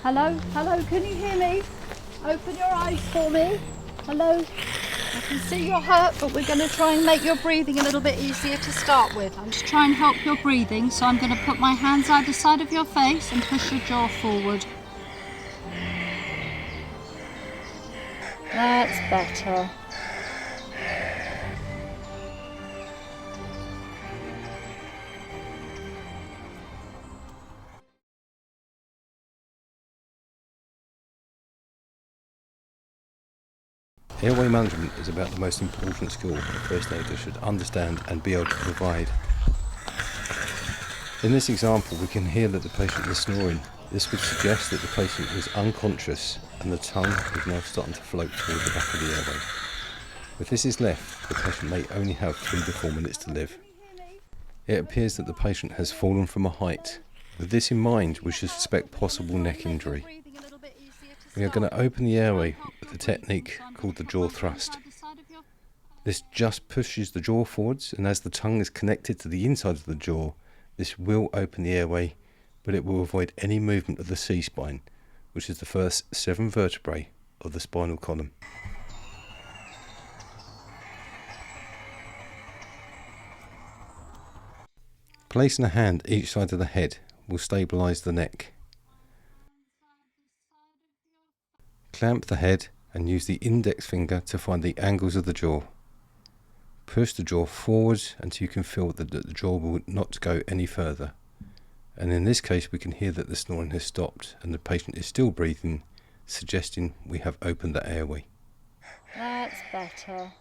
Hello? Hello, can you hear me? Open your eyes for me. Hello? I can see you're hurt, but we're going to try and make your breathing a little bit easier to start with. I'm just trying to help your breathing, so I'm going to put my hands either side of your face and push your jaw forward. That's better. Airway management is about the most important skill a first aider should understand and be able to provide. In this example, we can hear that the patient is snoring. This would suggest that the patient is unconscious and the tongue is now starting to float towards the back of the airway. If this is left, the patient may only have 3 to 4 minutes to live. It appears that the patient has fallen from a height. With this in mind, we should suspect possible neck injury. We are going to open the airway with a technique called the jaw thrust. This just pushes the jaw forwards, and as the tongue is connected to the inside of the jaw, this will open the airway, but it will avoid any movement of the C-spine, which is the first 7 vertebrae of the spinal column. Placing a hand each side of the head will stabilise the neck. Clamp the head and use the index finger to find the angles of the jaw. Push the jaw forwards until you can feel that the jaw will not go any further. And in this case, we can hear that the snoring has stopped and the patient is still breathing, suggesting we have opened the airway. That's better.